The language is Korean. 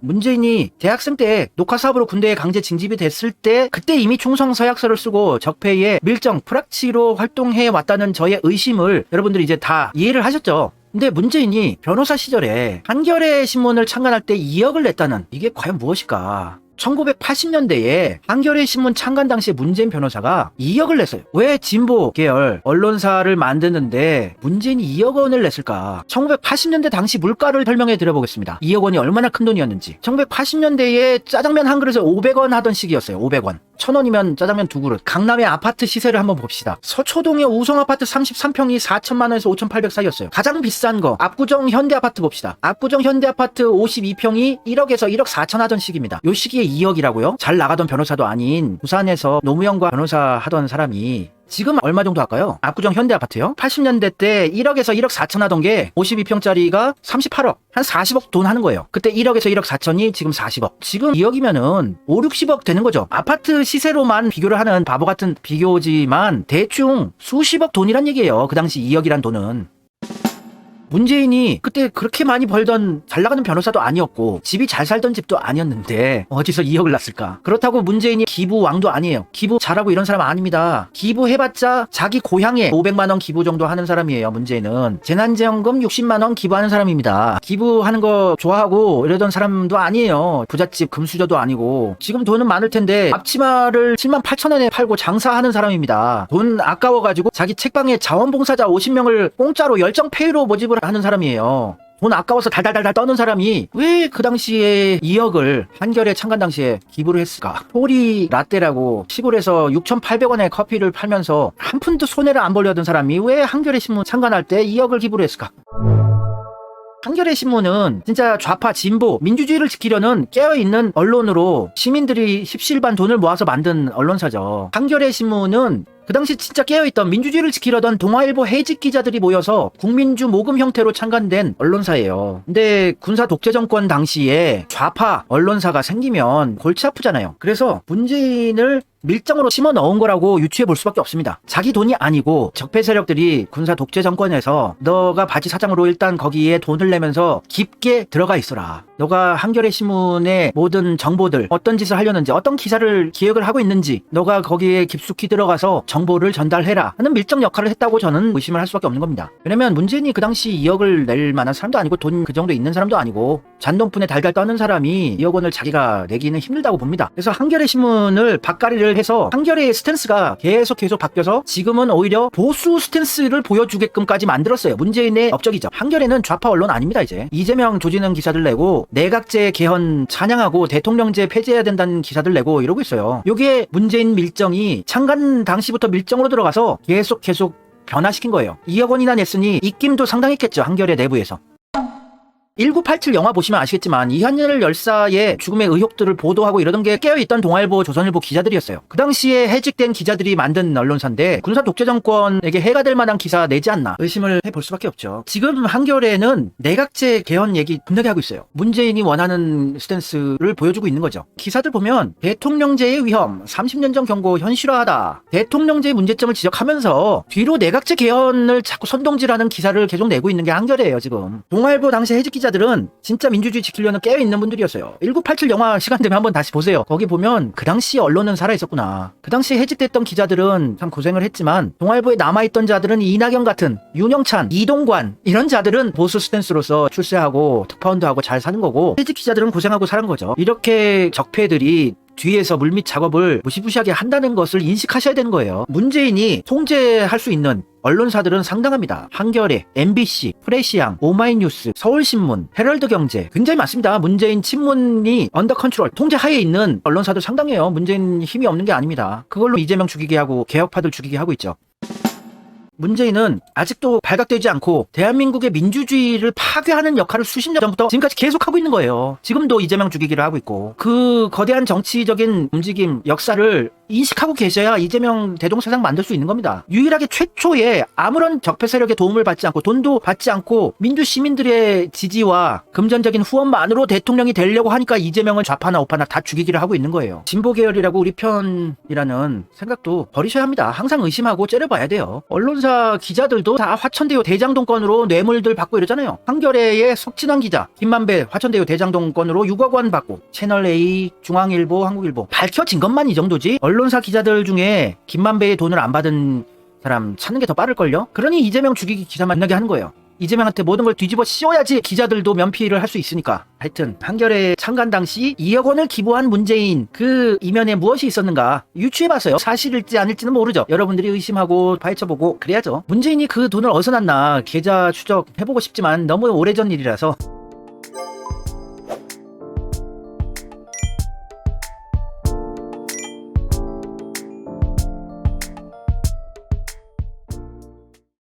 문재인이 대학생 때 녹화사업으로 군대에 강제 징집이 됐을 때 그때 이미 충성 서약서를 쓰고 적폐의 밀정 프락치로 활동해 왔다는 저의 의심을 여러분들이 이제 다 이해를 하셨죠. 근데 문재인이 변호사 시절에 한겨레 신문을 창간할 때 2억을 냈다는 이게 과연 무엇일까? 1980년대에 한겨레 신문 창간 당시에 문재인 변호사가 2억을 냈어요. 왜 진보 계열 언론사를 만드는데 문재인이 2억 원을 냈을까? 1980년대 당시 물가를 설명해 드려보겠습니다. 2억 원이 얼마나 큰 돈이었는지. 1980년대에 짜장면 한 그릇에 500원 하던 시기였어요. 500원. 1000원이면 짜장면 2그릇. 강남의 아파트 시세를 한번 봅시다. 서초동의 우성아파트 33평이 4천만 원에서 5,800 사이였어요. 가장 비싼 거 압구정 현대아파트 봅시다. 압구정 현대아파트 52평이 1억에서 1억 4천 하던 시기입니다. 요 시기에 2억이라고요? 잘 나가던 변호사도 아닌 부산에서 노무현과 변호사 하던 사람이 지금 얼마 정도 할까요? 압구정 현대아파트요? 80년대 때 1억에서 1억 4천 하던 게 52평짜리가 38억, 한 40억 돈 하는 거예요. 그때 1억에서 1억 4천이 지금 40억. 지금 2억이면은 5, 60억 되는 거죠. 아파트 시세로만 비교를 하는 바보 같은 비교지만 대충 수십억 돈이란 얘기예요. 그 당시 2억이란 돈은. 문재인이 그때 그렇게 많이 벌던 잘 나가는 변호사도 아니었고 집이 잘 살던 집도 아니었는데 어디서 2억을 났을까? 그렇다고 문재인이 기부 왕도 아니에요. 기부 잘하고 이런 사람 아닙니다. 기부해봤자 자기 고향에 500만 원 기부 정도 하는 사람이에요. 문재인은 재난지원금 60만 원 기부하는 사람입니다. 기부하는 거 좋아하고 이러던 사람도 아니에요. 부잣집 금수저도 아니고 지금 돈은 많을 텐데 앞치마를 7만 8천 원에 팔고 장사하는 사람입니다. 돈 아까워가지고 자기 책방에 자원봉사자 50명을 공짜로 열정페이로 모집을 하는 사람이에요. 돈 아까워서 달달달달 떠는 사람이 왜 그 당시에 2억을 한겨레 창간 당시에 기부를 했을까? 토리 라떼라고 시골에서 6,800원에 커피를 팔면서 한 푼도 손해를 안 보려던 사람이 왜 한겨레 신문 창간할 때 2억을 기부를 했을까? 한겨레 신문은 진짜 좌파 진보 민주주의를 지키려는 깨어있는 언론으로 시민들이 십시일반 돈을 모아서 만든 언론사죠. 한겨레 신문은 그 당시 진짜 깨어있던 민주주의를 지키려던 동아일보 해직 기자들이 모여서 국민주 모금 형태로 창간된 언론사예요. 근데 군사 독재 정권 당시에 좌파 언론사가 생기면 골치 아프잖아요. 그래서 문재인을 밀정으로 심어 넣은 거라고 유추해 볼 수밖에 없습니다. 자기 돈이 아니고 적폐 세력들이 군사 독재 정권에서 너가 바지 사장으로 일단 거기에 돈을 내면서 깊게 들어가 있어라. 너가 한겨레 신문의 모든 정보들 어떤 짓을 하려는지 어떤 기사를 기획을 하고 있는지 너가 거기에 깊숙이 들어가서 정보를 전달해라 하는 밀정 역할을 했다고 저는 의심을 할 수밖에 없는 겁니다. 왜냐면 문재인이 그 당시 2억을 낼 만한 사람도 아니고 돈 그 정도 있는 사람도 아니고 잔돈푼에 달달 떠는 사람이 2억 원을 자기가 내기는 힘들다고 봅니다. 그래서 한겨레 신문을 밭가리를 해서 한겨레의 스탠스가 계속 바뀌어서 지금은 오히려 보수 스탠스를 보여주게끔까지 만들었어요. 문재인의 업적이죠. 한겨레는 좌파 언론 아닙니다. 이제 이재명 조지는 기사들 내고 내각제 개헌 찬양하고 대통령제 폐지해야 된다는 기사들 내고 이러고 있어요. 요게 문재인 밀정이 창간 당시부터 밀정으로 들어가서 계속 변화시킨 거예요. 2억 원이나 냈으니 입김도 상당했겠죠. 한겨레 내부에서. 1987 영화 보시면 아시겠지만 이한열 열사의 죽음의 의혹들을 보도하고 이러던 게 깨어있던 동아일보, 조선일보 기자들이었어요. 그 당시에 해직된 기자들이 만든 언론사인데 군사 독재 정권에게 해가 될 만한 기사 내지 않나 의심을 해볼 수밖에 없죠. 지금 한겨레는 내각제 개헌 얘기 겁나게 하고 있어요. 문재인이 원하는 스탠스를 보여주고 있는 거죠. 기사들 보면 대통령제의 위험, 30년 전 경고 현실화하다. 대통령제의 문제점을 지적하면서 뒤로 내각제 개헌을 자꾸 선동질하는 기사를 계속 내고 있는 게 한겨레예요. 지금 동아일보 당시 해직 기자들은 진짜 민주주의 지키려는 깨어있는 분들이었어요. 1987 영화 시간 되면 한번 다시 보세요. 거기 보면 그 당시 언론은 살아있었구나. 그 당시 해직됐던 기자들은 참 고생을 했지만 동아일보에 남아있던 자들은 이낙연 같은 윤영찬, 이동관 이런 자들은 보수 스탠스로서 출세하고 특파원도 하고 잘 사는 거고 해직 기자들은 고생하고 사는 거죠. 이렇게 적폐들이 뒤에서 물밑 작업을 무시무시하게 한다는 것을 인식하셔야 되는 거예요. 문재인이 통제할 수 있는 언론사들은 상당합니다. 한겨레, MBC, 프레시앙, 오마이뉴스, 서울신문, 헤럴드경제 굉장히 많습니다. 문재인 친문이 언더 컨트롤, 통제 하에 있는 언론사도 상당해요. 문재인 힘이 없는 게 아닙니다. 그걸로 이재명 죽이게 하고 개혁파들 죽이게 하고 있죠. 문재인은 아직도 발각되지 않고 대한민국의 민주주의를 파괴하는 역할을 수십 년 전부터 지금까지 계속하고 있는 거예요. 지금도 이재명 죽이기를 하고 있고 그 거대한 정치적인 움직임, 역사를 인식하고 계셔야 이재명 대동사상 만들 수 있는 겁니다. 유일하게 최초에 아무런 적폐 세력의 도움을 받지 않고 돈도 받지 않고 민주 시민들의 지지와 금전적인 후원만으로 대통령이 되려고 하니까 이재명은 좌파나 우파나 다 죽이기를 하고 있는 거예요. 진보 계열이라고 우리 편이라는 생각도 버리셔야 합니다. 항상 의심하고 째려봐야 돼요. 언론사 기자들도 다 화천대유 대장동 건으로 뇌물들 받고 이러잖아요. 한겨레의 석진환 기자, 김만배 화천대유 대장동 건으로 6억 원 받고, 채널A, 중앙일보, 한국일보 밝혀진 것만 이 정도지. 언론사 기자들 중에 김만배의 돈을 안 받은 사람 찾는 게 더 빠를걸요? 그러니 이재명 죽이기 기사 만나게 하는 거예요. 이재명한테 모든 걸 뒤집어 씌워야지 기자들도 면피를 할 수 있으니까. 하여튼 한겨레 창간 당시 2억 원을 기부한 문재인, 그 이면에 무엇이 있었는가 유추해봤어요. 사실일지 아닐지는 모르죠. 여러분들이 의심하고 파헤쳐보고 그래야죠. 문재인이 그 돈을 어디서 났나 계좌 추적해보고 싶지만 너무 오래전 일이라서